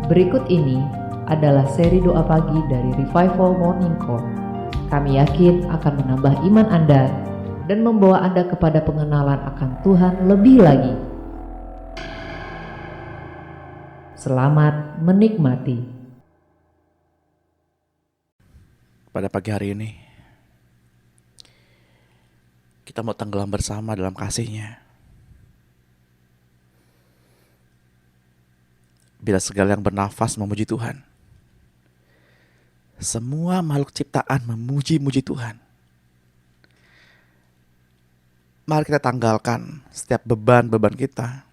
Berikut ini adalah seri doa pagi dari Revival Morning Call. Kami yakin akan menambah iman Anda dan membawa Anda kepada pengenalan akan Tuhan lebih lagi. Selamat menikmati. Pada pagi hari ini, kita mau tenggelam bersama dalam kasih-Nya. Bila segala yang bernafas memuji Tuhan, semua makhluk ciptaan memuji-muji Tuhan. Mari kita tanggalkan setiap beban-beban kita.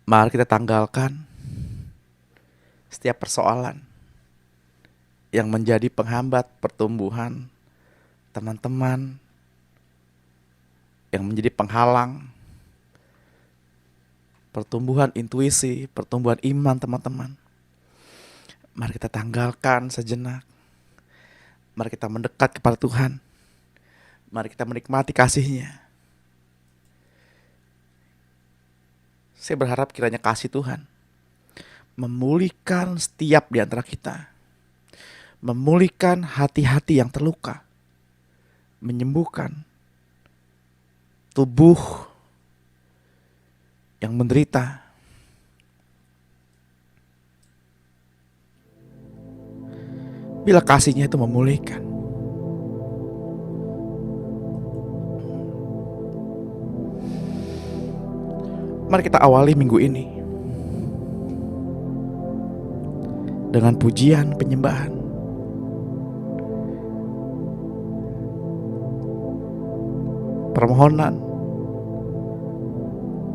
Mari kita tanggalkan setiap persoalan yang menjadi penghambat pertumbuhan teman-teman, yang menjadi penghalang pertumbuhan intuisi, pertumbuhan iman teman-teman. Mari kita tanggalkan sejenak. Mari kita mendekat kepada Tuhan. Mari kita menikmati kasih-Nya. Saya berharap kiranya kasih Tuhan memulihkan setiap di antara kita. Memulihkan hati-hati yang terluka. Menyembuhkan tubuh yang menderita. Bila kasih-Nya itu memulihkan, mari kita awali minggu ini dengan pujian penyembahan, permohonan,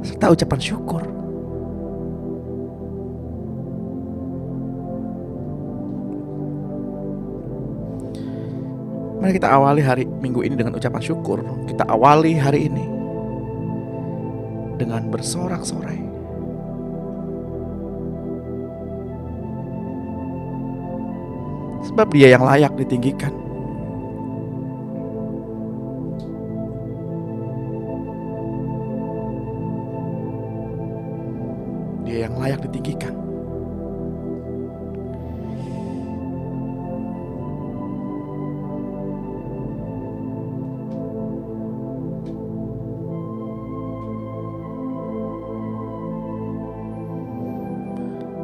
serta ucapan syukur. Mari kita awali hari minggu ini dengan ucapan syukur. Kita awali hari ini dengan bersorak-sorai. Sebab Dia yang layak ditinggikan. Dia yang layak ditinggikan.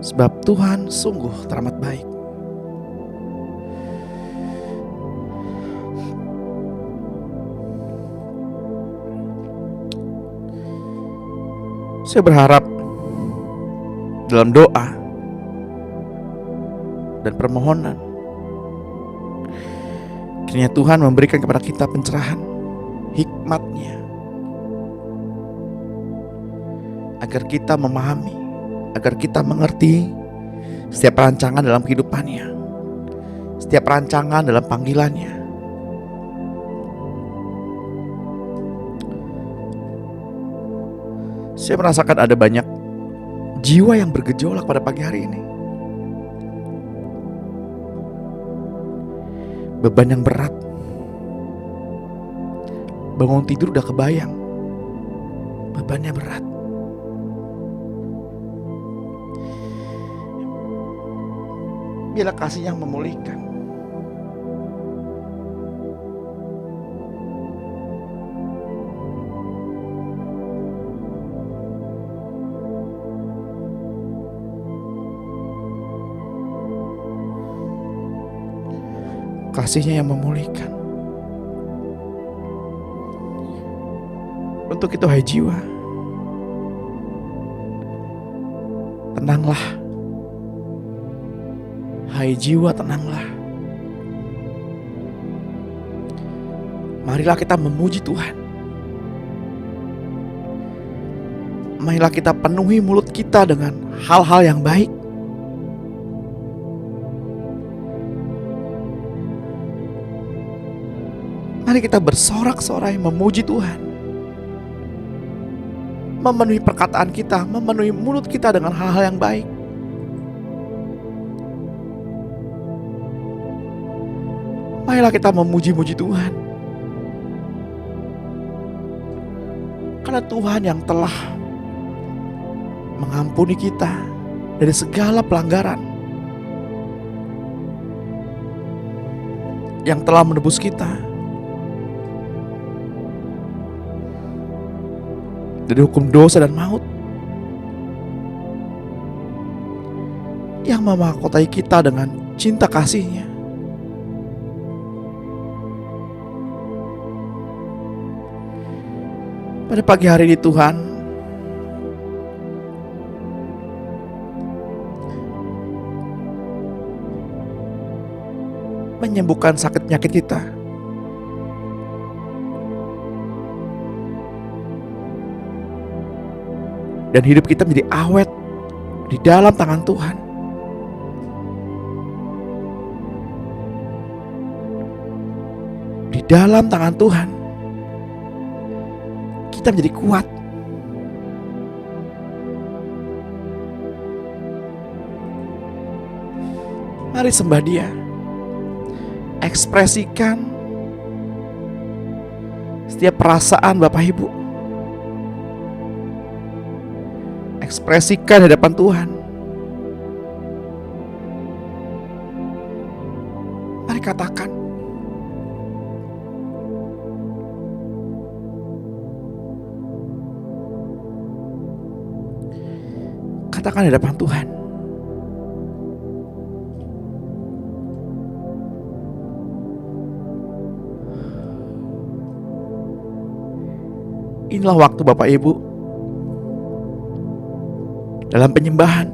Sebab Tuhan sungguh teramat baik. Saya berharap dalam doa dan permohonan, kiranya Tuhan memberikan kepada kita pencerahan, hikmat-Nya, agar kita memahami, agar kita mengerti setiap rancangan dalam kehidupannya, setiap rancangan dalam panggilannya. Saya merasakan ada banyak jiwa yang bergejolak pada pagi hari ini. Beban yang berat. Bangun tidur udah kebayang bebannya berat. Bila kasih yang memulihkan, kasih-Nya yang memulihkan. Untuk itu, hai jiwa, tenanglah. Hai jiwa, tenanglah. Marilah kita memuji Tuhan. Marilah kita penuhi mulut kita dengan hal-hal yang baik. Mari kita bersorak-sorai memuji Tuhan. Memenuhi perkataan kita, memenuhi mulut kita dengan hal-hal yang baik. Marilah kita memuji-muji Tuhan. Karena Tuhan yang telah mengampuni kita dari segala pelanggaran yang telah menebus kita dari hukum dosa dan maut yang memahkotai kita dengan cinta kasih-Nya. Pada pagi hari ini Tuhan, menyembuhkan sakit penyakit kita. Dan hidup kita menjadi awet di dalam tangan Tuhan. Di dalam tangan Tuhan kita menjadi kuat. Mari sembah Dia. Ekspresikan setiap perasaan Bapak Ibu. Ekspresikan di hadapan Tuhan. Mari katakan. Katakan di hadapan Tuhan. Inilah waktu Bapak Ibu dalam penyembahan.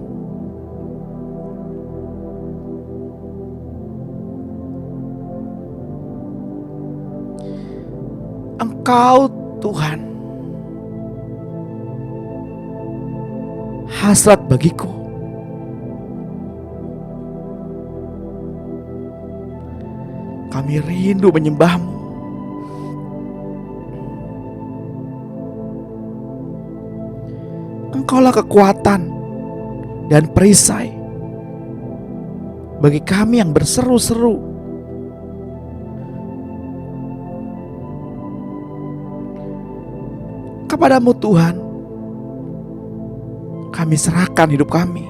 Engkau Tuhan, hasrat bagiku. Kami rindu menyembah-Mu. Engkaulah kekuatan dan perisai bagi kami yang berseru-seru. Kepadamu Tuhan, kami serahkan hidup kami.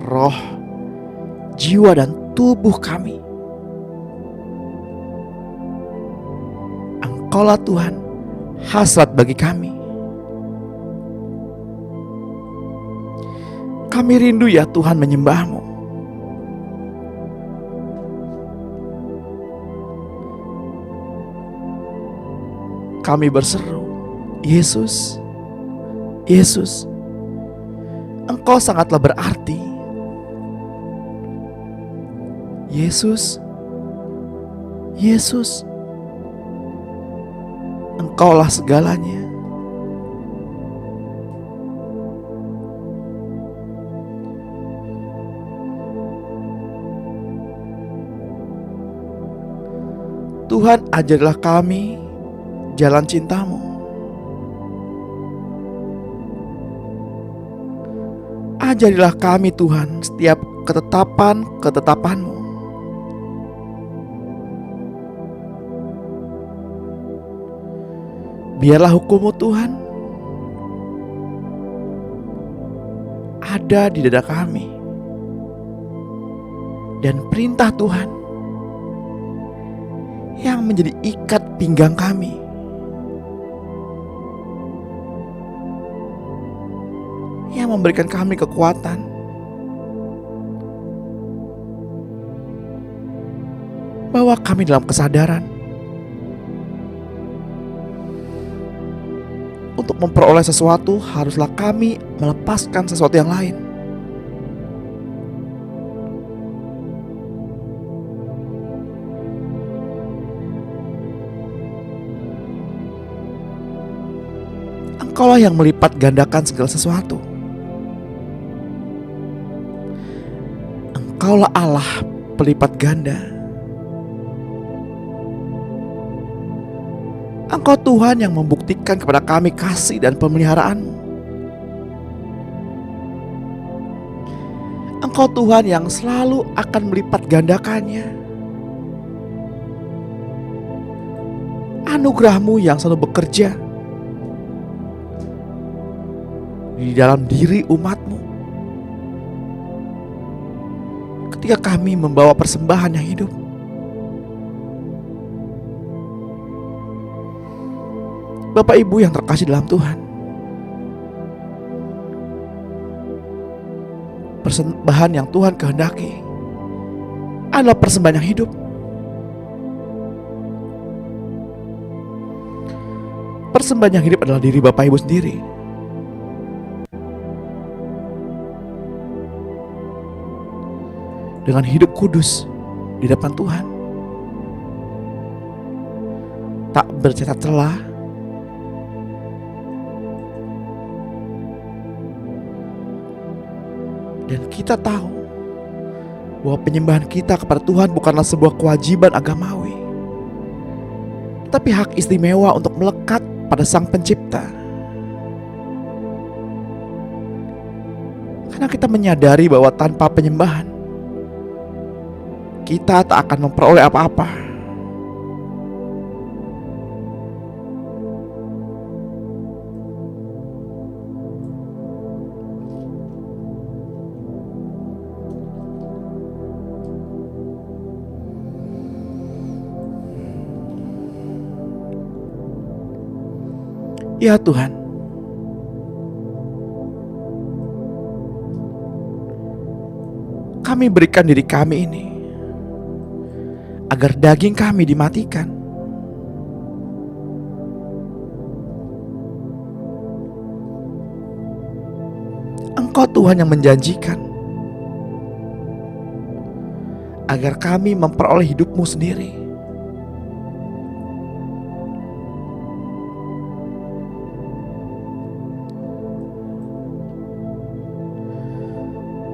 Roh, jiwa dan tubuh kami. Engkaulah Tuhan, hasrat bagi kami. Kami rindu ya Tuhan menyembah-Mu. Kami berseru, Yesus, Yesus, Engkau sangatlah berarti. Yesus, Yesus, Engkaulah segalanya. Tuhan, ajarilah kami jalan cinta-Mu. Ajarilah kami Tuhan setiap ketetapan-ketetapan-Mu. Biarlah hukum-Mu Tuhan ada di dada kami. Dan perintah Tuhan yang menjadi ikat pinggang kami. Yang memberikan kami kekuatan bahwa kami dalam kesadaran untuk memperoleh sesuatu haruslah kami melepaskan sesuatu yang lain. Engkaulah yang melipat gandakan segala sesuatu. Engkaulah Allah pelipat ganda. Engkau Tuhan yang membuktikan kepada kami kasih dan pemeliharaan-Mu. Engkau Tuhan yang selalu akan melipat gandakannya. Anugerah-Mu yang selalu bekerja di dalam diri umat-Mu. Ketika kami membawa persembahan yang hidup, Bapak Ibu yang terkasih dalam Tuhan, persembahan yang Tuhan kehendaki adalah persembahan yang hidup. Persembahan yang hidup adalah diri Bapak Ibu sendiri. Dengan hidup kudus di depan Tuhan, tak bercacat celah, dan kita tahu bahwa penyembahan kita kepada Tuhan bukanlah sebuah kewajiban agamawi, tapi hak istimewa untuk melekat pada Sang Pencipta. Karena kita menyadari bahwa tanpa penyembahan kita tak akan memperoleh apa-apa. Ya Tuhan, kami berikan diri kami ini agar daging kami dimatikan, Engkau Tuhan yang menjanjikan agar kami memperoleh hidup-Mu sendiri.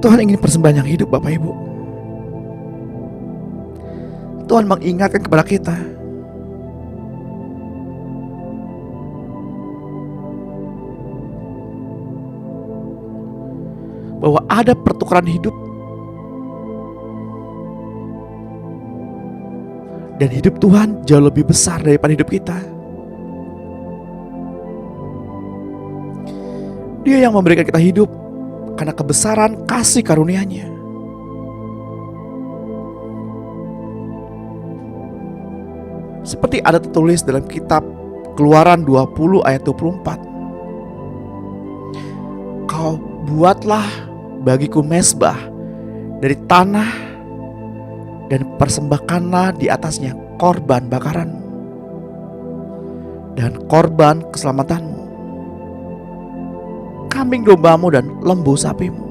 Tuhan ingin persembahan yang hidup, Bapak Ibu. Tuhan mengingatkan kepada kita bahwa ada pertukaran hidup, dan hidup Tuhan jauh lebih besar daripada hidup kita. Dia yang memberikan kita hidup karena kebesaran kasih karunia-Nya. Seperti ada tertulis dalam kitab Keluaran 20 ayat 24. Kau buatlah bagiku mezbah dari tanah dan persembahkanlah di atasnya korban bakaranmu dan korban keselamatanmu, kambing dombamu dan lembu sapimu.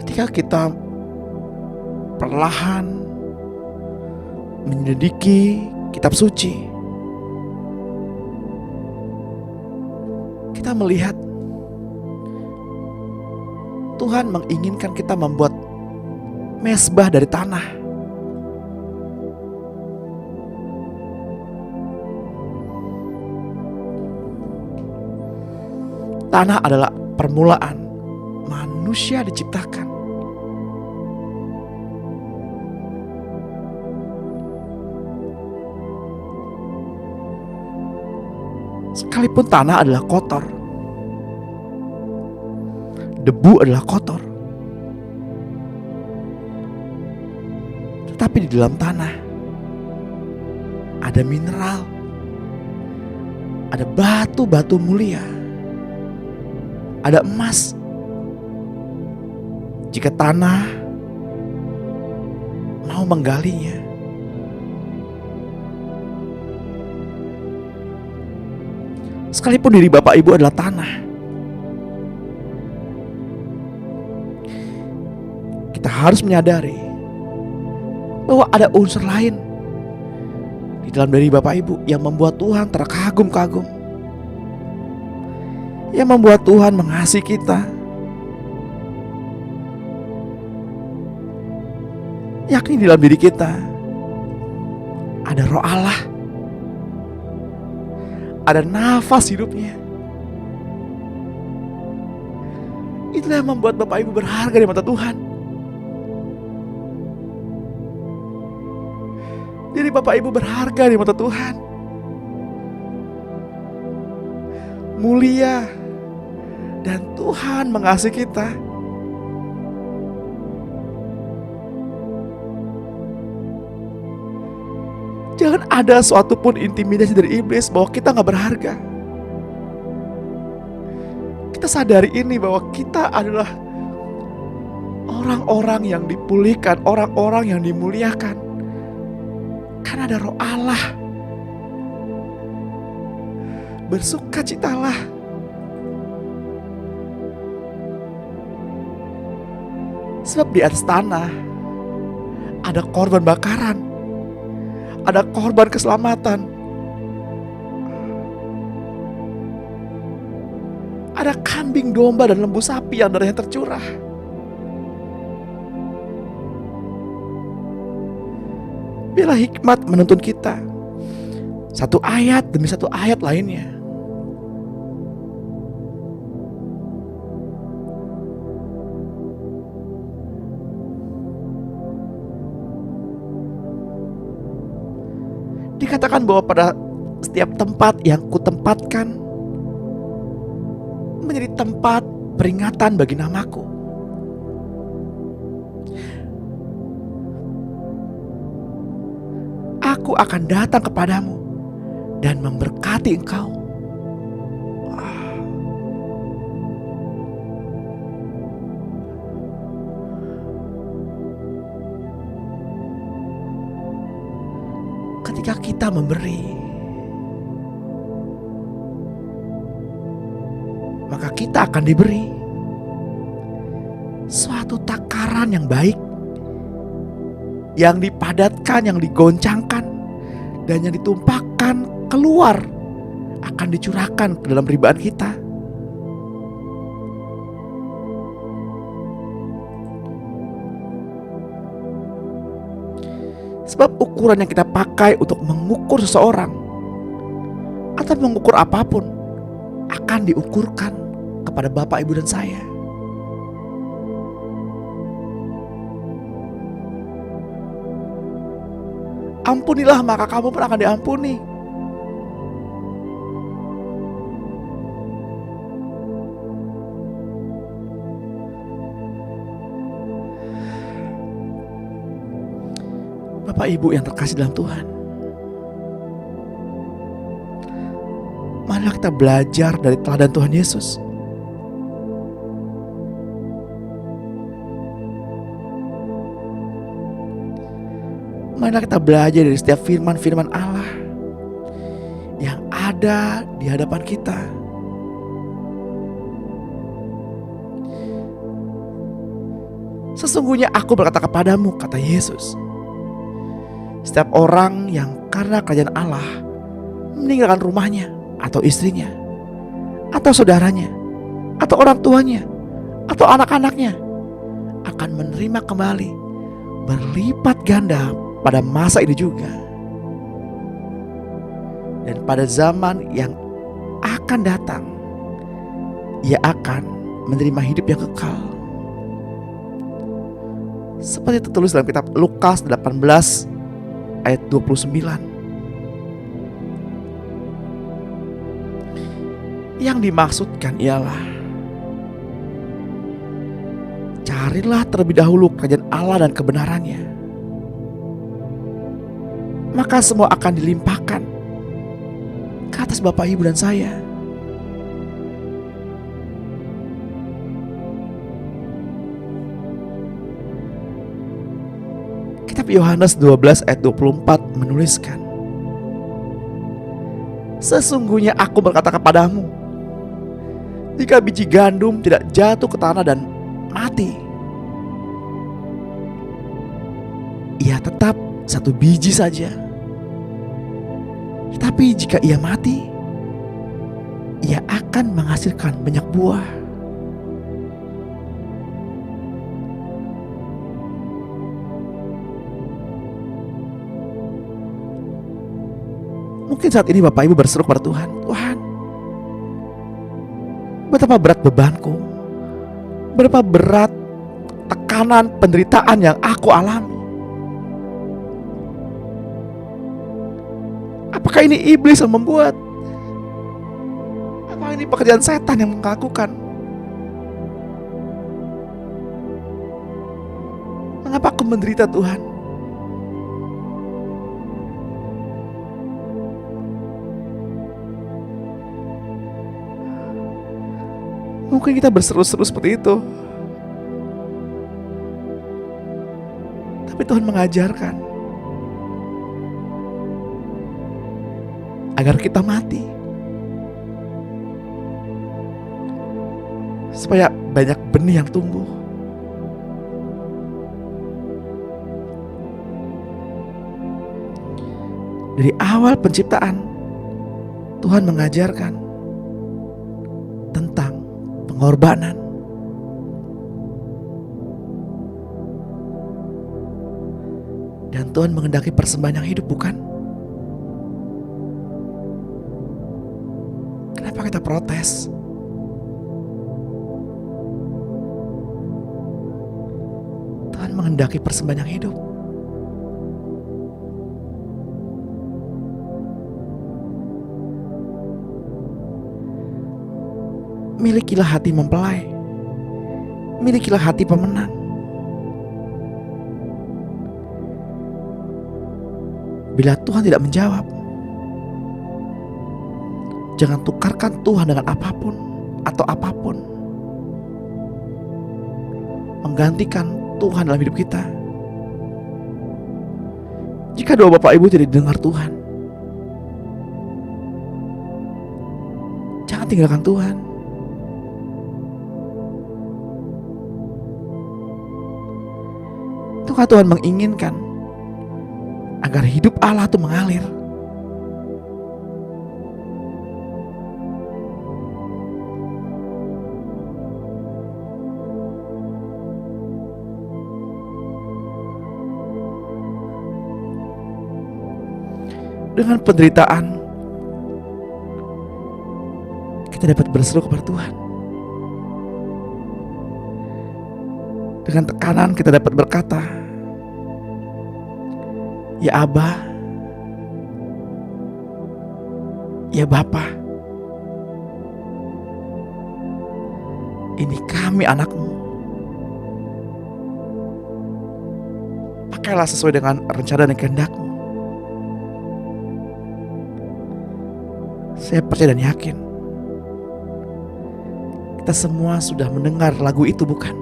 Ketika kita perlahan menyelidiki kitab suci, kita melihat Tuhan menginginkan kita membuat mezbah dari tanah. Tanah adalah permulaan manusia diciptakan. Sekalipun tanah adalah kotor, debu adalah kotor, tetapi di dalam tanah ada mineral, ada batu-batu mulia, ada emas. Jika tanah mau menggalinya, sekalipun diri Bapak Ibu adalah tanah, kita harus menyadari bahwa ada unsur lain di dalam diri Bapak Ibu yang membuat Tuhan terkagum-kagum, yang membuat Tuhan mengasihi kita, yakni di dalam diri kita ada Roh Allah, ada nafas hidupnya. Itulah yang membuat Bapak Ibu berharga di mata Tuhan. Jadi Bapak Ibu berharga di mata Tuhan, mulia, dan Tuhan mengasihi kita. Jangan ada suatu pun intimidasi dari iblis bahwa kita gak berharga. Kita sadari ini bahwa kita adalah orang-orang yang dipulihkan, orang-orang yang dimuliakan. Karena ada Roh Allah. Bersukacitalah. Sebab di atas tanah ada korban bakaran, ada korban keselamatan, ada kambing domba dan lembu sapi yang darahnya tercurah. Biarlah hikmat menuntun kita, satu ayat demi satu ayat lainnya. Dikatakan bahwa pada setiap tempat yang kutempatkan menjadi tempat peringatan bagi namaku. Aku akan datang kepadamu dan memberkati engkau. Ketika kita memberi, maka kita akan diberi suatu takaran yang baik, yang dipadatkan, yang digoncangkan, dan yang ditumpahkan keluar akan dicurahkan ke dalam ribaan kita. Sebab ukuran yang kita pakai untuk mengukur seseorang atau mengukur apapun akan diukurkan kepada Bapak, Ibu, dan saya. Ampunilah maka kamu pun akan diampuni. Bapak Ibu yang terkasih dalam Tuhan, marilah kita belajar dari teladan Tuhan Yesus. Marilah kita belajar dari setiap firman-firman Allah yang ada di hadapan kita. Sesungguhnya aku berkata kepadamu, kata Yesus, setiap orang yang karena kerajaan Allah meninggalkan rumahnya atau istrinya atau saudaranya atau orang tuanya atau anak-anaknya akan menerima kembali berlipat ganda pada masa ini juga, dan pada zaman yang akan datang ia akan menerima hidup yang kekal. Seperti tertulis dalam kitab Lukas 18 ayat 29. Yang dimaksudkan ialah, carilah terlebih dahulu kerajaan Allah dan kebenarannya, maka semua akan dilimpahkan ke atas Bapak, Ibu, dan saya. Kitab Yohanes 12 ayat 24 menuliskan, sesungguhnya aku berkata kepadamu, jika biji gandum tidak jatuh ke tanah dan mati, ia tetap satu biji saja. Tetapi jika ia mati, ia akan menghasilkan banyak buah. Mungkin saat ini Bapak Ibu berseru kepada Tuhan, Tuhan, betapa berat bebanku, berapa berat tekanan penderitaan yang aku alami. Apakah ini iblis yang membuat? Apakah ini pekerjaan setan yang melakukan? Mengapa aku menderita, Tuhan? Mungkin kita berseru-seru seperti itu, tapi Tuhan mengajarkan agar kita mati, supaya banyak benih yang tumbuh. Dari awal penciptaan, Tuhan mengajarkan tentang pengorbanan. Dan Tuhan menghendaki persembahan yang hidup, bukan? Kenapa kita protes? Tuhan menghendaki persembahan yang hidup. Milikilah hati mempelai, milikilah hati pemenang. Bila Tuhan tidak menjawab, jangan tukarkan Tuhan dengan apapun atau apapun. Menggantikan Tuhan dalam hidup kita. Jika doa Bapak Ibu tidak didengar Tuhan, jangan tinggalkan Tuhan. Tuhan Tuhan menginginkan agar hidup Allah itu mengalir. Dengan penderitaan, kita dapat berseru kepada Tuhan. Dengan tekanan kita dapat berkata, "Ya Aba, ya Bapa, ini kami anakmu. Pakailah sesuai dengan rencana dan kehendak-Mu." Saya percaya dan yakin kita semua sudah mendengar lagu itu, bukan?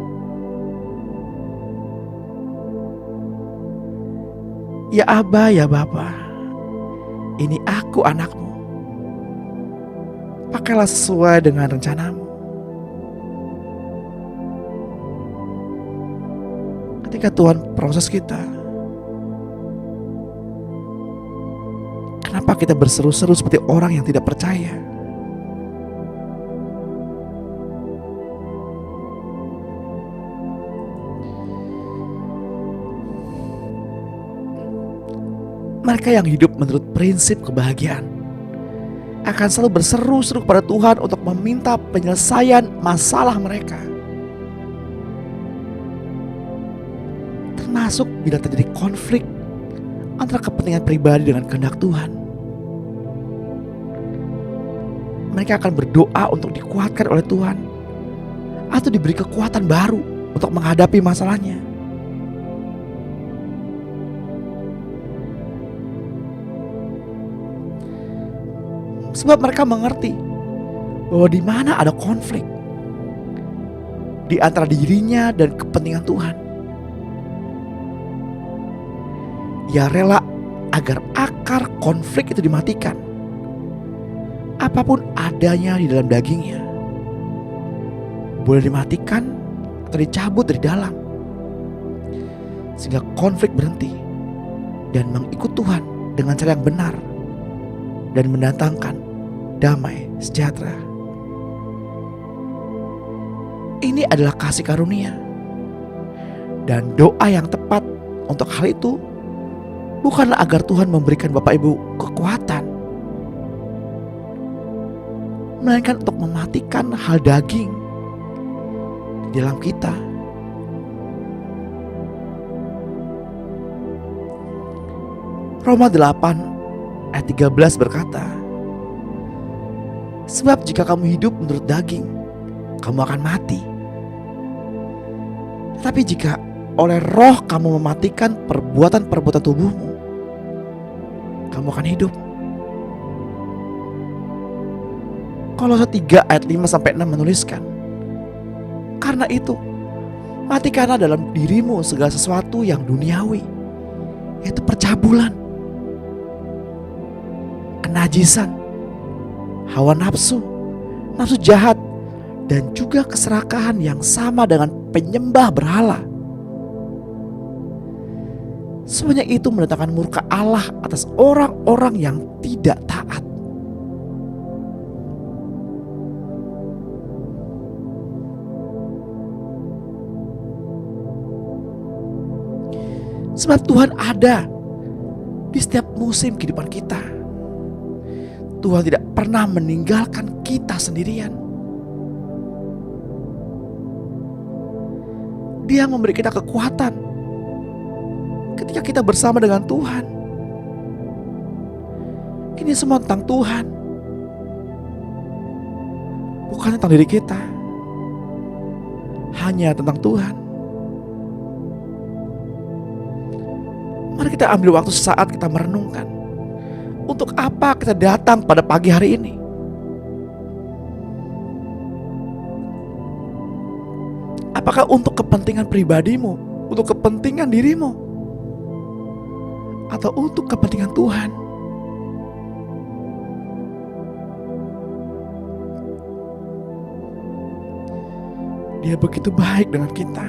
Ya Aba, ya Bapa, ini aku anakmu. Pakailah sesuai dengan rencanamu. Ketika Tuhan proses kita, kenapa kita berseru-seru seperti orang yang tidak percaya? Mereka yang hidup menurut prinsip kebahagiaan akan selalu berseru-seru kepada Tuhan untuk meminta penyelesaian masalah mereka. Termasuk bila terjadi konflik antara kepentingan pribadi dengan kehendak Tuhan. Mereka akan berdoa untuk dikuatkan oleh Tuhan atau diberi kekuatan baru untuk menghadapi masalahnya. Sebab mereka mengerti bahwa di mana ada konflik di antara dirinya dan kepentingan Tuhan, ia rela agar akar konflik itu dimatikan. Apapun adanya di dalam dagingnya boleh dimatikan atau dicabut dari dalam, sehingga konflik berhenti dan mengikut Tuhan dengan cara yang benar dan mendatangkan damai sejahtera. Ini adalah kasih karunia, dan doa yang tepat untuk hal itu bukanlah agar Tuhan memberikan Bapak Ibu kekuatan, melainkan untuk mematikan hal daging di dalam kita. Roma 8 ayat 13 berkata, sebab jika kamu hidup menurut daging, kamu akan mati. Tetapi jika oleh roh kamu mematikan perbuatan-perbuatan tubuhmu, kamu akan hidup. Kolose 3 ayat 5-6 menuliskan, karena itu, matikanlah dalam dirimu segala sesuatu yang duniawi, yaitu percabulan, kenajisan, hawa nafsu, nafsu jahat, dan juga keserakahan yang sama dengan penyembah berhala. Semuanya itu mendatangkan murka Allah atas orang-orang yang tidak taat. Sebab Tuhan ada di setiap musim kehidupan kita. Tuhan tidak pernah meninggalkan kita sendirian. Dia memberi kita kekuatan ketika kita bersama dengan Tuhan. Ini semua tentang Tuhan, bukan tentang diri kita. Hanya tentang Tuhan. Mari kita ambil waktu sesaat kita merenungkan, untuk apa kita datang pada pagi hari ini? Apakah untuk kepentingan pribadimu, untuk kepentingan dirimu, atau untuk kepentingan Tuhan? Dia begitu baik dengan kita.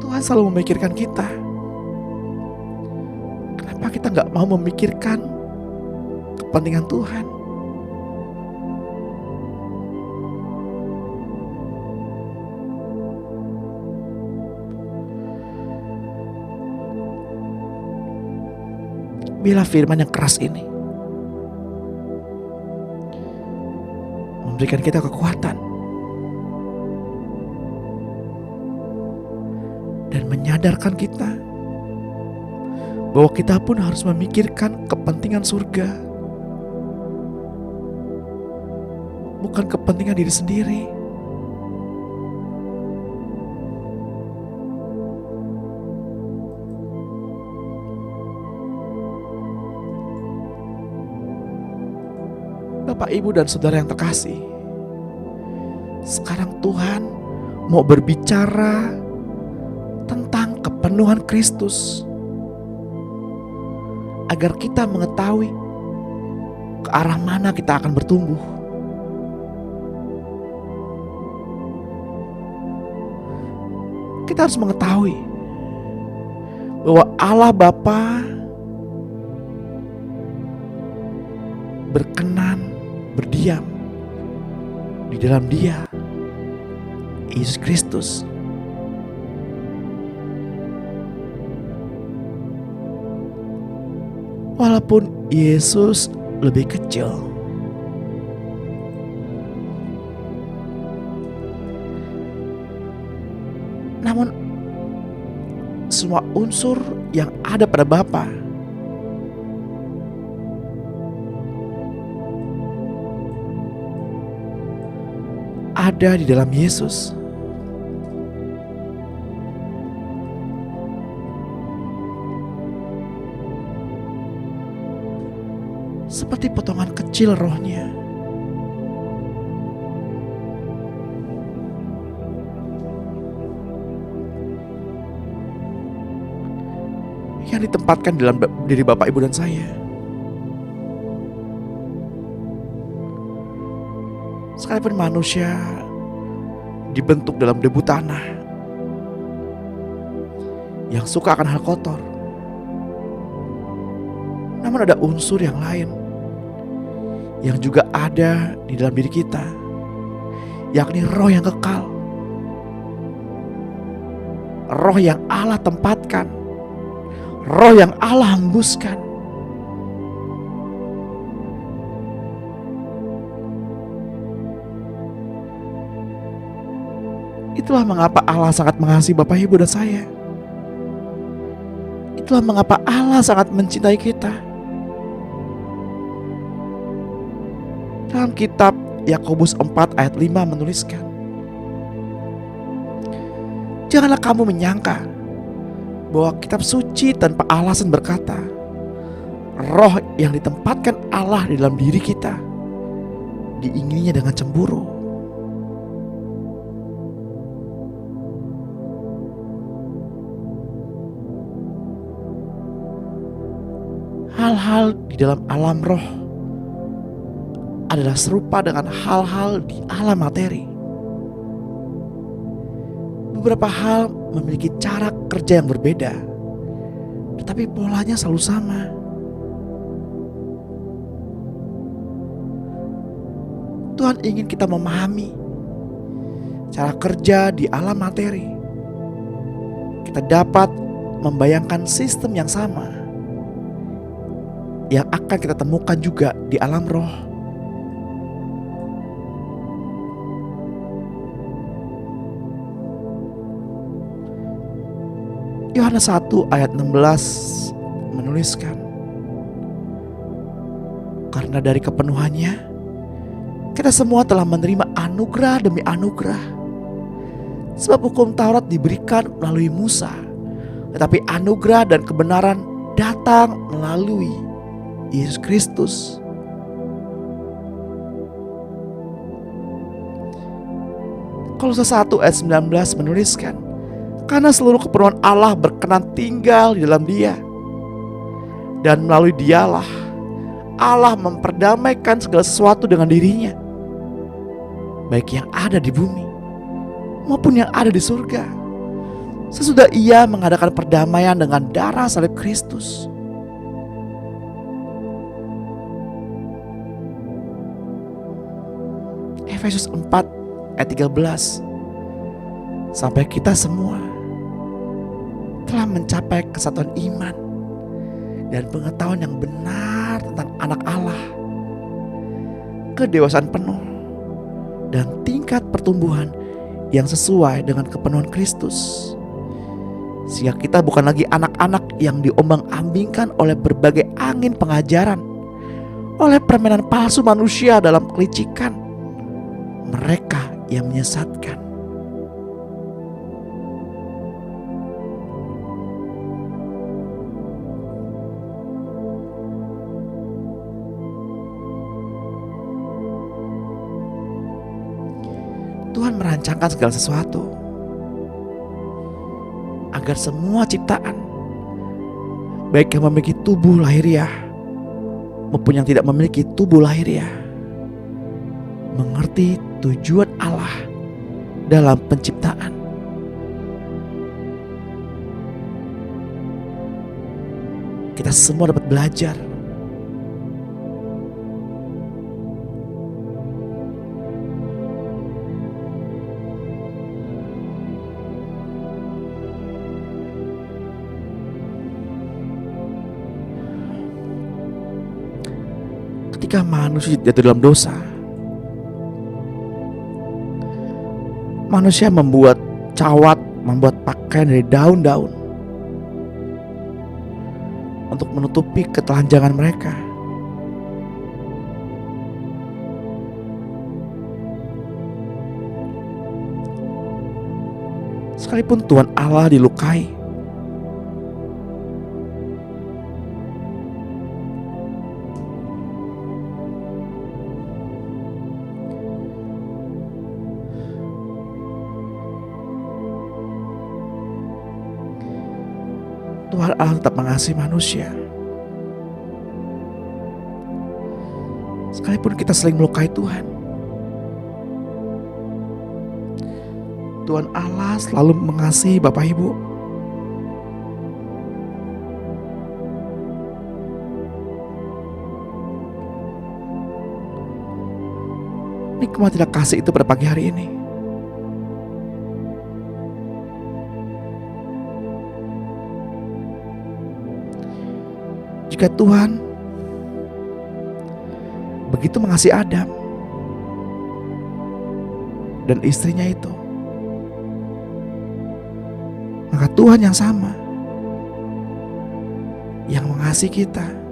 Tuhan selalu memikirkan kita. Kenapa kita gak mau memikirkan kepentingan Tuhan? Biarlah firman yang keras ini memberikan kita kekuatan dan menyadarkan kita bahwa kita pun harus memikirkan kepentingan surga, bukan kepentingan diri sendiri. Bapak, Ibu, dan Saudara yang terkasih, sekarang Tuhan mau berbicara tentang kepenuhan Kristus, agar kita mengetahui ke arah mana kita akan bertumbuh. Kita harus mengetahui bahwa Allah Bapa berkenan berdiam di dalam Dia, Yesus Kristus. Walaupun Yesus lebih kecil, namun semua unsur yang ada pada Bapa ada di dalam Yesus. Seperti potongan kecil rohnya yang ditempatkan dalam diri Bapak, Ibu, dan saya. Sekalipun manusia dibentuk dalam debu tanah yang suka akan hal kotor, namun ada unsur yang lain yang juga ada di dalam diri kita, yakni roh yang kekal, roh yang Allah tempatkan, roh yang Allah hembuskan. Itulah mengapa Allah sangat mengasihi Bapak, Ibu, dan saya. Itulah mengapa Allah sangat mencintai kita. Dalam kitab Yakobus 4 ayat 5 menuliskan, janganlah kamu menyangka bahwa kitab suci tanpa alasan berkata, roh yang ditempatkan Allah di dalam diri kita diingininya dengan cemburu. Hal-hal di dalam alam roh adalah serupa dengan hal-hal di alam materi. Beberapa hal memiliki cara kerja yang berbeda, tetapi polanya selalu sama. Tuhan ingin kita memahami cara kerja di alam materi. Kita dapat membayangkan sistem yang sama yang akan kita temukan juga di alam roh. Yohanes 1 ayat 16 menuliskan, karena dari kepenuhannya kita semua telah menerima anugerah demi anugerah. Sebab hukum Taurat diberikan melalui Musa, tetapi anugerah dan kebenaran datang melalui Yesus Kristus. Kolose 1 ayat 19 menuliskan, karena seluruh kepenuhan Allah berkenan tinggal di dalam Dia, dan melalui Dialah Allah memperdamaikan segala sesuatu dengan dirinya, baik yang ada di bumi maupun yang ada di surga, sesudah Ia mengadakan perdamaian dengan darah salib Kristus. Efesus 4 ayat 13, sampai kita semua telah mencapai kesatuan iman dan pengetahuan yang benar tentang anak Allah, kedewasaan penuh dan tingkat pertumbuhan yang sesuai dengan kepenuhan Kristus, sehingga kita bukan lagi anak-anak yang diombang-ambingkan oleh berbagai angin pengajaran, oleh permainan palsu manusia dalam kelicikan mereka yang menyesatkan. Tuhan merancangkan segala sesuatu agar semua ciptaan, baik yang memiliki tubuh lahiriah maupun yang tidak memiliki tubuh lahiriah, mengerti tujuan Allah dalam penciptaan. Kita semua dapat belajar ketika manusia jatuh dalam dosa. Manusia membuat cawat, membuat pakaian dari daun-daun untuk menutupi ketelanjangan mereka. Sekalipun Tuhan Allah dilukai, Tuhan Allah tetap mengasihi manusia. Sekalipun kita sering melukai Tuhan, Tuhan Allah selalu mengasihi Bapak Ibu. Nikmatilah kasih itu pada pagi hari ini. Jika Tuhan begitu mengasihi Adam dan istrinya itu, maka Tuhan yang sama yang mengasihi kita.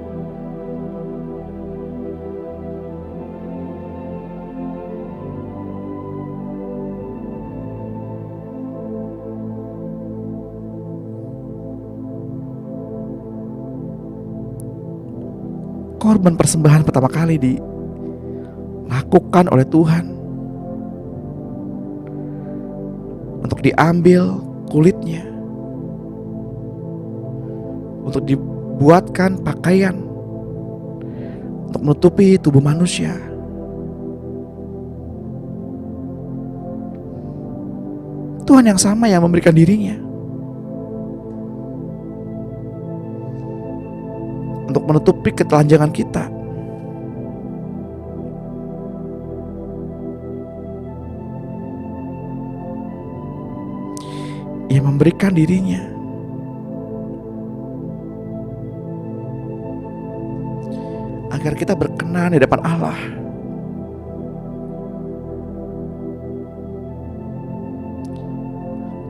Korban persembahan pertama kali dilakukan oleh Tuhan untuk diambil kulitnya, untuk dibuatkan pakaian untuk menutupi tubuh manusia. Tuhan yang sama yang memberikan dirinya untuk menutupi ketelanjangan kita. Ia memberikan dirinya agar kita berkenan di depan Allah.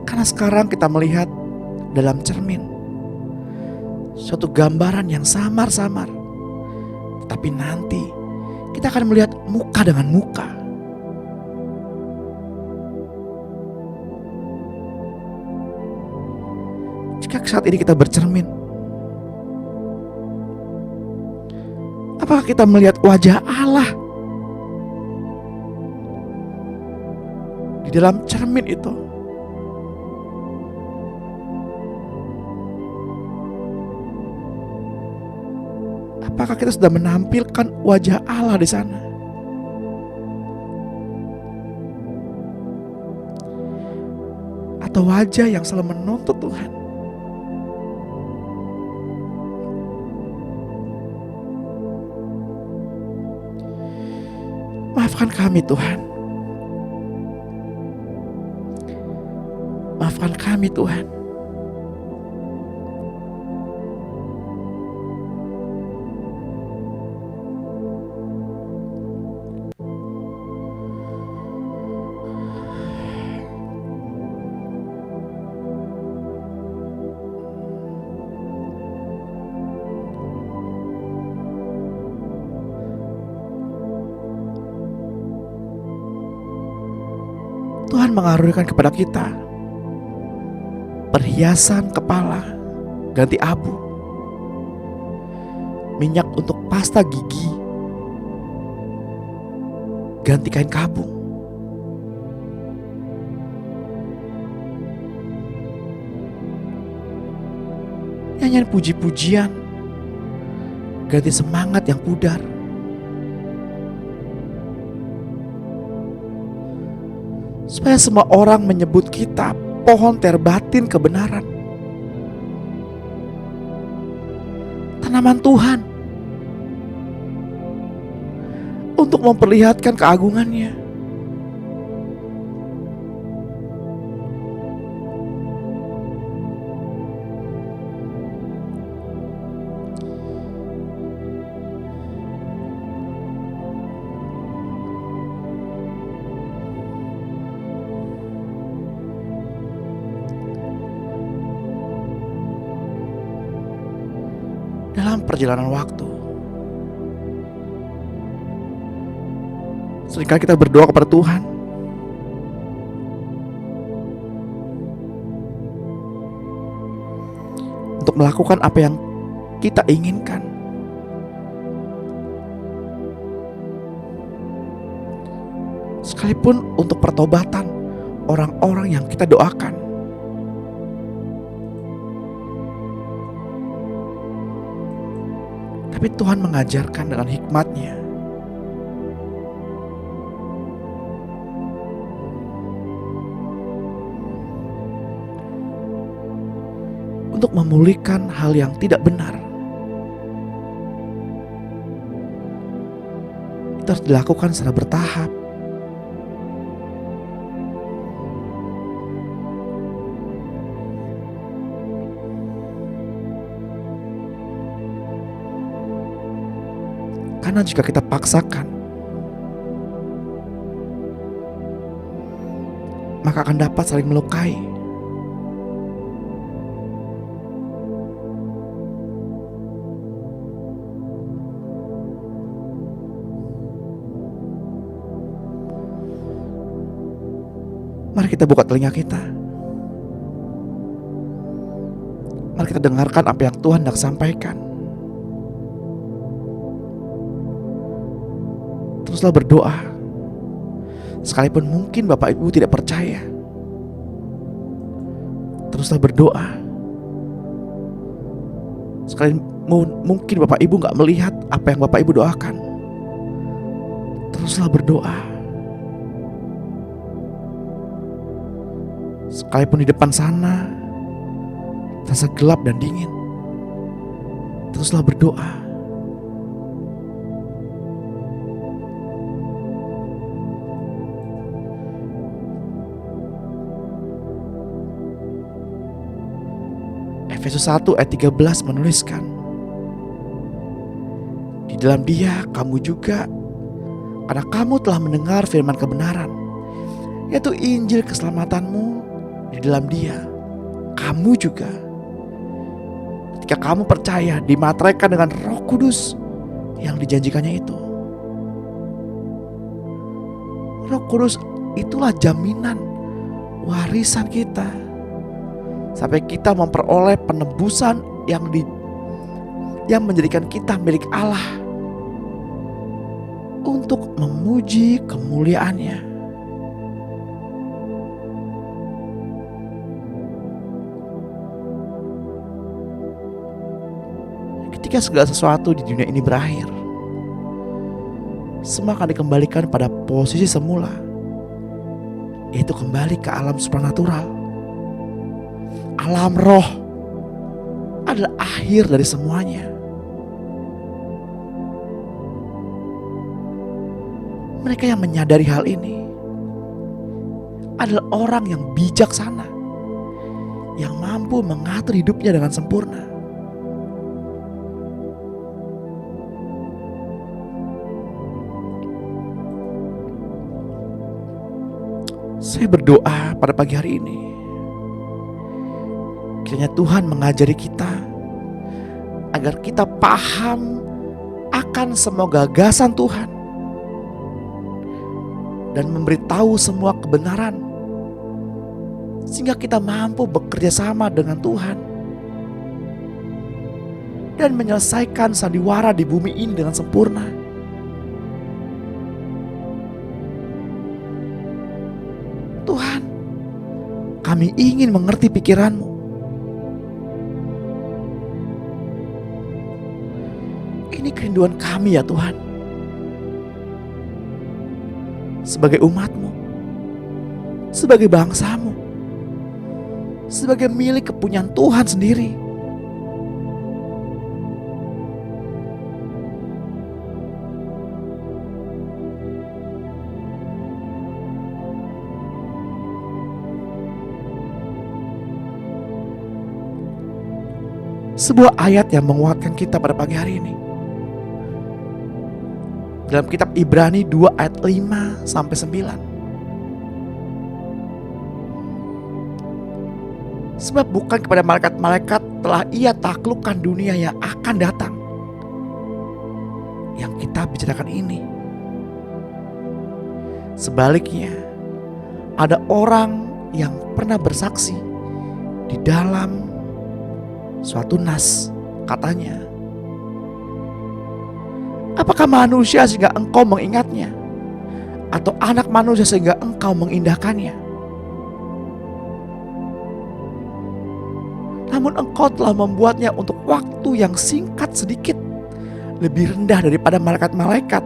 Karena sekarang kita melihat dalam cermin suatu gambaran yang samar-samar, tapi nanti kita akan melihat muka dengan muka. Jika saat ini kita bercermin, apakah kita melihat wajah Allah di dalam cermin itu? Apakah kita sudah menampilkan wajah Allah di sana? Atau wajah yang selalu menuntut Tuhan? Maafkan kami Tuhan. Maafkan kami Tuhan. Tuhan mengaruniakan kepada kita perhiasan kepala ganti abu, minyak untuk pasta gigi ganti kain kabung, nyanyian puji-pujian ganti semangat yang pudar. Supaya semua orang menyebut kita pohon terbatin kebenaran, tanaman Tuhan, untuk memperlihatkan keagungannya. Dalam perjalanan waktu, seringkali kita berdoa kepada Tuhan untuk melakukan apa yang kita inginkan. Sekalipun untuk pertobatan orang-orang yang kita doakan. Tapi Tuhan mengajarkan dengan hikmat-Nya untuk memulihkan hal yang tidak benar. Itu harus dilakukan secara bertahap. Karena jika kita paksakan, maka akan dapat saling melukai. Mari kita buka telinga kita. Mari kita dengarkan apa yang Tuhan hendak sampaikan. Teruslah berdoa. Sekalipun mungkin Bapak Ibu tidak percaya, teruslah berdoa. Sekalipun mungkin Bapak Ibu gak melihat apa yang Bapak Ibu doakan, teruslah berdoa. Sekalipun di depan sana terasa gelap dan dingin, teruslah berdoa. Efesus 1 ayat 13 menuliskan, di dalam Dia kamu juga, karena kamu telah mendengar firman kebenaran, yaitu Injil keselamatanmu. Di dalam Dia kamu juga, ketika kamu percaya, dimateraikan dengan Roh Kudus yang dijanjikannya itu. Roh Kudus itulah jaminan warisan kita sampai kita memperoleh penebusan yang menjadikan kita milik Allah untuk memuji kemuliaan-Nya. Ketika segala sesuatu di dunia ini berakhir, semua akan dikembalikan pada posisi semula, yaitu kembali ke alam supranatural. Alam roh adalah akhir dari semuanya. Mereka yang menyadari hal ini adalah orang yang bijaksana, yang mampu mengatur hidupnya dengan sempurna. Saya berdoa pada pagi hari ini, kiranya Tuhan mengajari kita agar kita paham akan semua gagasan Tuhan dan memberitahu semua kebenaran, sehingga kita mampu bekerja sama dengan Tuhan dan menyelesaikan sandiwara di bumi ini dengan sempurna. Tuhan, kami ingin mengerti pikiran-Mu. Ini kerinduan kami ya Tuhan, sebagai umat-Mu, sebagai bangsa-Mu, sebagai milik kepunyaan Tuhan sendiri. Sebuah ayat yang menguatkan kita pada pagi hari ini, dalam kitab Ibrani 2 ayat 5 sampai 9. Sebab bukan kepada malaikat-malaikat telah Ia taklukkan dunia yang akan datang, yang kita bicarakan ini. Sebaliknya, ada orang yang pernah bersaksi di dalam suatu nas, katanya, apakah manusia sehingga engkau mengingatnya, atau anak manusia sehingga engkau mengindahkannya? Namun engkau telah membuatnya untuk waktu yang singkat sedikit, lebih rendah daripada malaikat-malaikat,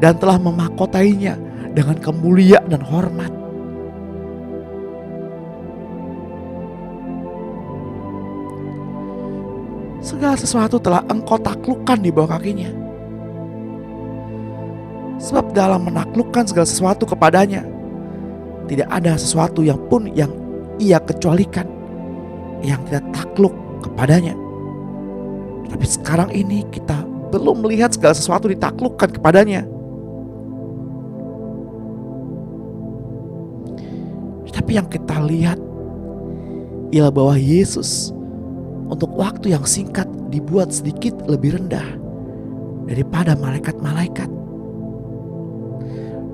dan telah memahkotainya dengan kemuliaan dan hormat. Segala sesuatu telah engkau taklukkan di bawah kakinya. Sebab dalam menaklukkan segala sesuatu kepadanya, tidak ada sesuatu yang pun yang Ia kecualikan yang tidak takluk kepadanya. Tapi sekarang ini kita belum melihat segala sesuatu ditaklukkan kepadanya. Tapi yang kita lihat ialah bahwa Yesus untuk waktu yang singkat dibuat sedikit lebih rendah daripada malaikat-malaikat.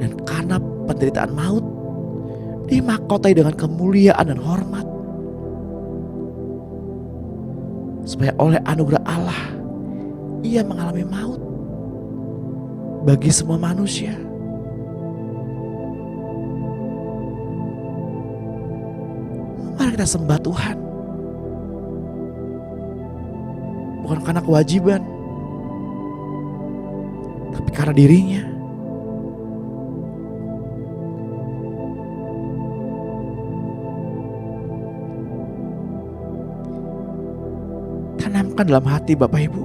Dan karena penderitaan maut dimahkotai dengan kemuliaan dan hormat, supaya oleh anugerah Allah ia mengalami maut bagi semua manusia. Mari kita sembah Tuhan, bukan karena kewajiban, tapi karena dirinya. Tanamkan dalam hati Bapak Ibu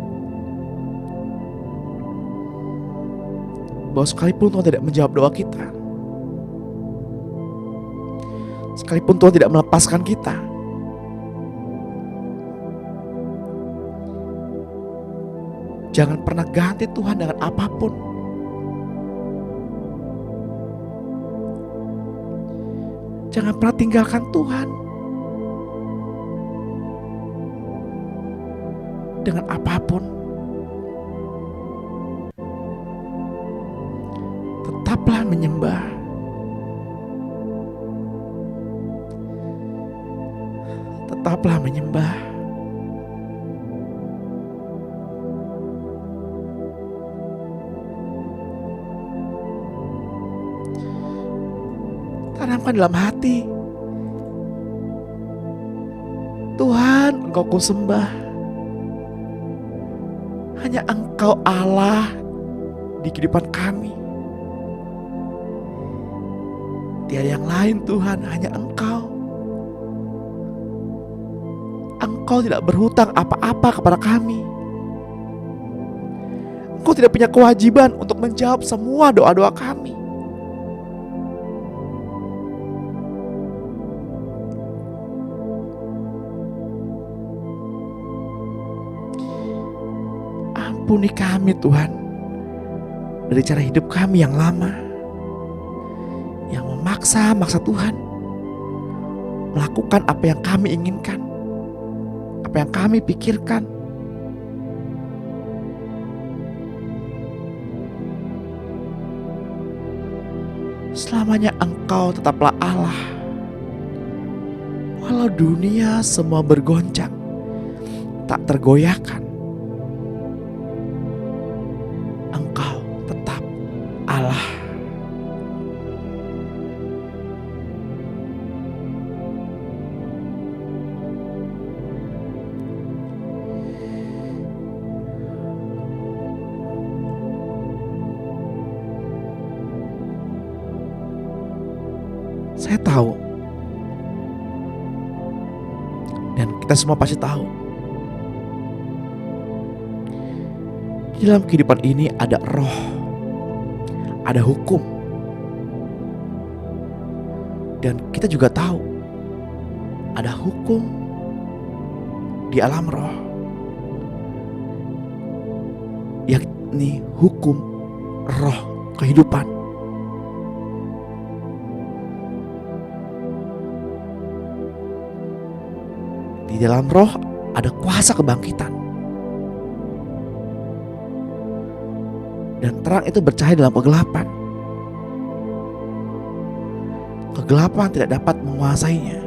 bahwa sekalipun Tuhan tidak menjawab doa kita, sekalipun Tuhan tidak melepaskan kita, jangan pernah ganti Tuhan dengan apapun. Jangan pernah tinggalkan Tuhan dengan apapun. Tetaplah menyembah. Tetaplah menyembah. Tanamkan dalam hati, Tuhan, Engkau ku sembah. Hanya Engkau Allah di kehidupan kami. Tiada yang lain Tuhan, hanya Engkau. Engkau tidak berhutang apa-apa kepada kami. Engkau tidak punya kewajiban untuk menjawab semua doa-doa kami. Ampuni kami Tuhan dari cara hidup kami yang lama, yang memaksa Tuhan melakukan apa yang kami inginkan, apa yang kami pikirkan. Selamanya Engkau tetaplah Allah. Walau dunia semua bergoncang, tak tergoyahkan, Engkau tetap Allah. Saya tahu, dan kita semua pasti tahu, di dalam kehidupan ini ada roh, ada hukum. Dan kita juga tahu ada hukum di alam roh, yakni hukum roh kehidupan. Di dalam roh ada kuasa kebangkitan. Dan terang itu bercahaya dalam kegelapan. Kegelapan tidak dapat menguasainya.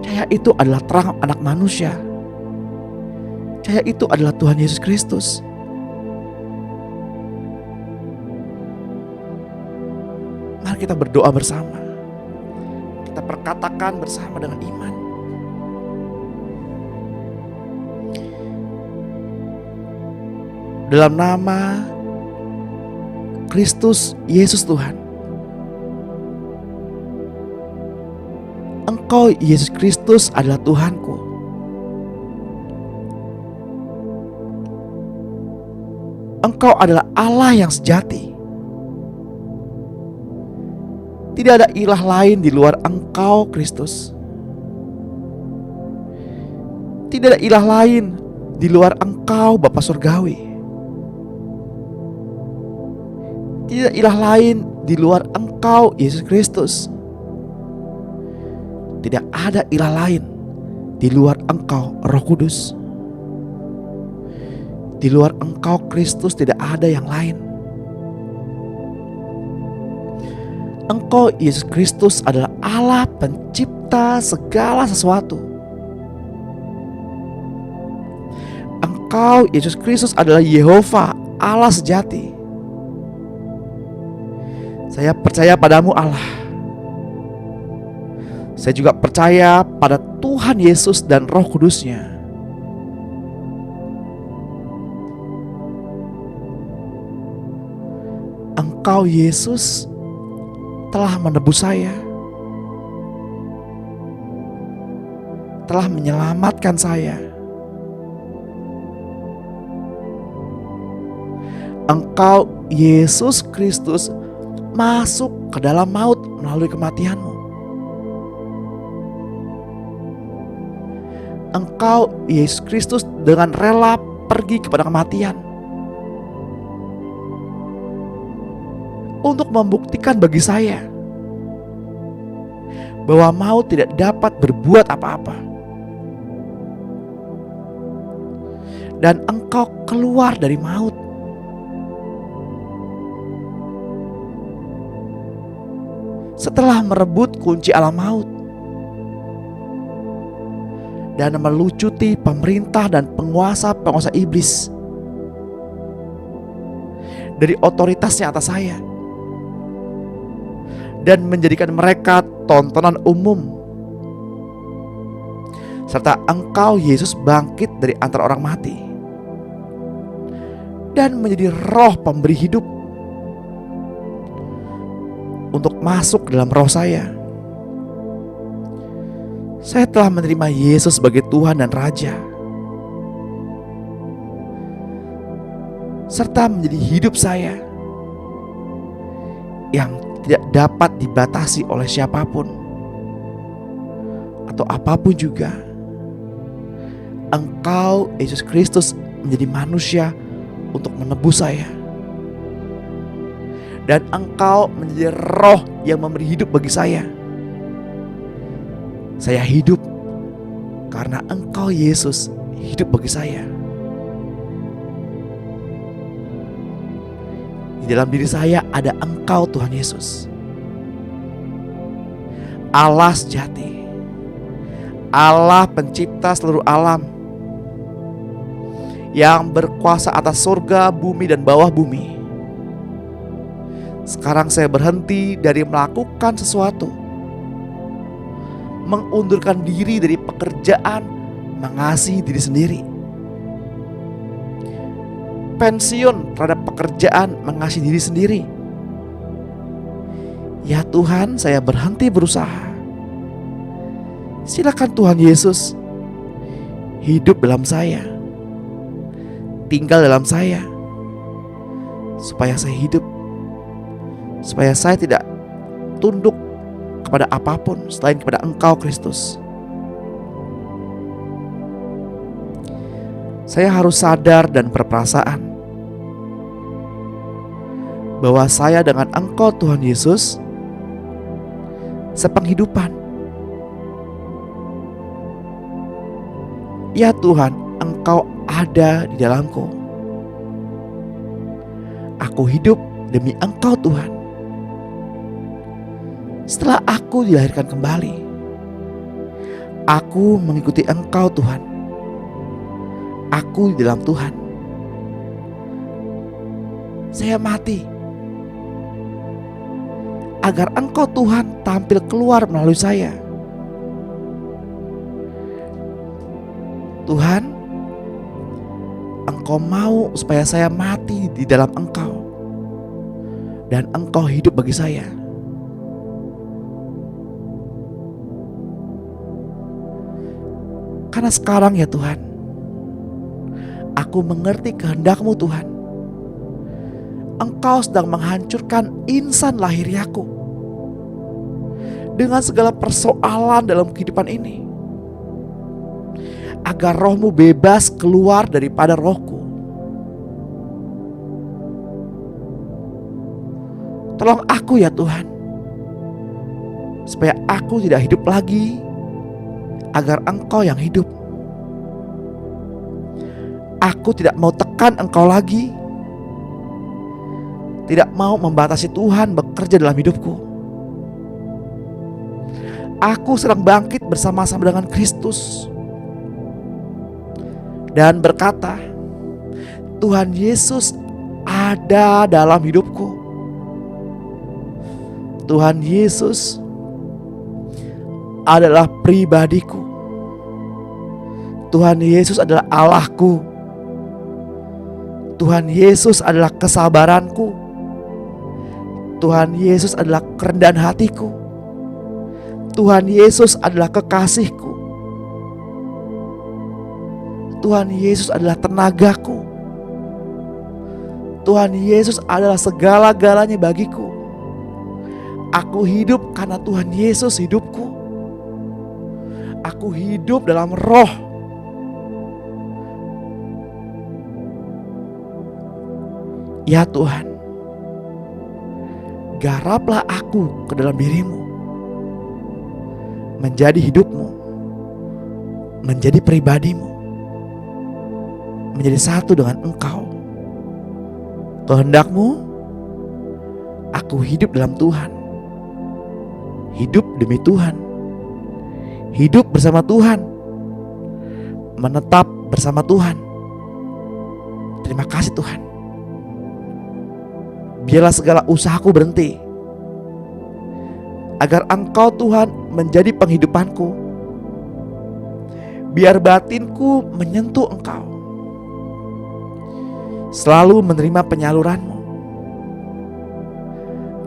Cahaya itu adalah terang anak manusia. Cahaya itu adalah Tuhan Yesus Kristus. Mari kita berdoa bersama. Kita perkatakan bersama dengan iman. Dalam nama Kristus Yesus Tuhan, Engkau Yesus Kristus adalah Tuhanku. Engkau adalah Allah yang sejati. Tidak ada ilah lain di luar Engkau Kristus. Tidak ada ilah lain di luar Engkau Bapa Surgawi. Tidak ada ilah lain di luar Engkau Yesus Kristus. Tidak ada ilah lain di luar Engkau Roh Kudus. Di luar Engkau Kristus tidak ada yang lain. Engkau Yesus Kristus adalah Allah pencipta segala sesuatu. Engkau Yesus Kristus adalah Yehova, Allah sejati. Saya percaya padamu Allah. Saya juga percaya pada Tuhan Yesus dan Roh Kudus-Nya. Engkau Yesus telah menebus saya, telah menyelamatkan saya. Engkau Yesus Kristus masuk ke dalam maut melalui kematian-Mu. Engkau Yesus Kristus dengan rela pergi kepada kematian untuk membuktikan bagi saya bahwa maut tidak dapat berbuat apa-apa. Dan Engkau keluar dari maut. Setelah merebut kunci alam maut dan melucuti pemerintah dan penguasa-penguasa iblis dari otoritasnya atas saya, dan menjadikan mereka tontonan umum. Serta Engkau Yesus bangkit dari antara orang mati dan menjadi Roh pemberi hidup untuk masuk ke dalam roh saya. Saya telah menerima Yesus sebagai Tuhan dan Raja, serta menjadi hidup saya yang tidak dapat dibatasi oleh siapapun atau apapun juga. Engkau Yesus Kristus menjadi manusia untuk menebus saya, dan Engkau menjadi Roh yang memberi hidup bagi saya. Saya hidup karena Engkau Yesus hidup bagi saya. Di dalam diri saya ada Engkau Tuhan Yesus, Allah sejati, Allah pencipta seluruh alam, yang berkuasa atas surga, bumi, dan bawah bumi. Sekarang saya berhenti dari melakukan sesuatu, mengundurkan diri dari pekerjaan, mengasihi diri sendiri, pensiun terhadap pekerjaan, mengasihi diri sendiri. Ya Tuhan, saya berhenti berusaha. Silakan Tuhan Yesus hidup dalam saya, tinggal dalam saya, supaya saya hidup, supaya saya tidak tunduk kepada apapun selain kepada Engkau Kristus. Saya harus sadar dan berperasaan bahwa saya dengan Engkau Tuhan Yesus sepenghidupan. Ya Tuhan, Engkau ada di dalamku. Aku hidup demi Engkau Tuhan. Setelah aku dilahirkan kembali, aku mengikuti Engkau Tuhan. Aku di dalam Tuhan. Saya mati agar Engkau Tuhan tampil keluar melalui saya. Tuhan, Engkau mau supaya saya mati di dalam Engkau, dan Engkau hidup bagi saya. Karena sekarang ya Tuhan, aku mengerti kehendak-Mu Tuhan. Engkau sedang menghancurkan insan lahiriaku dengan segala persoalan dalam kehidupan ini, agar Roh-Mu bebas keluar daripada rohku. Tolong aku ya Tuhan, supaya aku tidak hidup lagi, agar Engkau yang hidup. Aku tidak mau tekan Engkau lagi, tidak mau membatasi Tuhan bekerja dalam hidupku. aku sedang bangkit bersama-sama dengan Kristus dan berkata, Tuhan Yesus ada dalam hidupku. Tuhan Yesus adalah pribadiku. Tuhan Yesus adalah Allahku. Tuhan Yesus adalah kesabaranku. Tuhan Yesus adalah kerendahan hatiku. Tuhan Yesus adalah kekasihku. Tuhan Yesus adalah tenagaku. Tuhan Yesus adalah segala-galanya bagiku. Aku hidup karena Tuhan Yesus hidupku. Aku hidup dalam roh. Ya Tuhan, garaplah aku ke dalam dirimu, menjadi hidupmu, menjadi pribadimu, menjadi satu dengan Engkau. Kehendakmu, aku hidup dalam Tuhan, hidup demi Tuhan, hidup bersama Tuhan, menetap bersama Tuhan. Terima kasih Tuhan. Biarlah segala usahaku berhenti, agar Engkau Tuhan menjadi penghidupanku. Biar batinku menyentuh Engkau, selalu menerima penyaluran-Mu.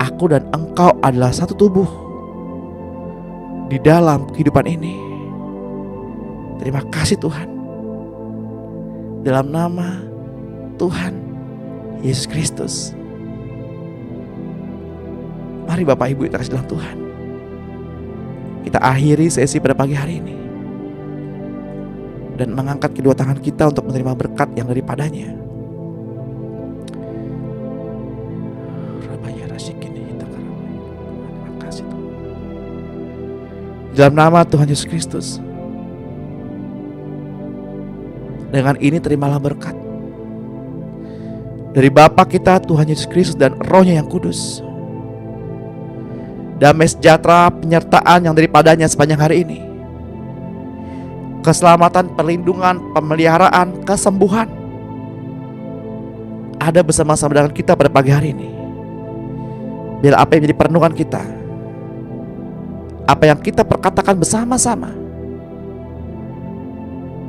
Aku dan Engkau adalah satu tubuh di dalam kehidupan ini. Terima kasih Tuhan. Dalam nama Tuhan Yesus Kristus. Mari Bapak Ibu kita kasih dalam Tuhan, kita akhiri sesi pada pagi hari ini dan mengangkat kedua tangan kita untuk menerima berkat yang daripadanya. Terima kasih Tuhan. Dalam nama Tuhan Yesus Kristus, dengan ini terimalah berkat dari Bapa kita Tuhan Yesus Kristus dan Roh-Nya yang kudus. Damai sejahtera penyertaan yang daripadanya sepanjang hari ini. Keselamatan, perlindungan, pemeliharaan, kesembuhan ada bersama-sama dengan kita pada pagi hari ini. Biar apa yang menjadi perenungan kita, apa yang kita perkatakan bersama-sama,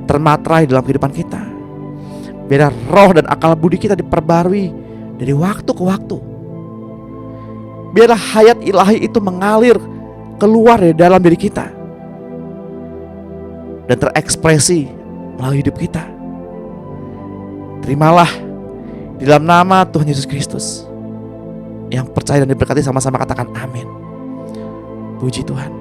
termaterai dalam kehidupan kita. Biar roh dan akal budi kita diperbarui dari waktu ke waktu. Biarlah hayat ilahi itu mengalir keluar dari dalam diri kita dan terekspresi melalui hidup kita. Terimalah di dalam nama Tuhan Yesus Kristus. Yang percaya dan diberkati sama-sama katakan amin. Puji Tuhan.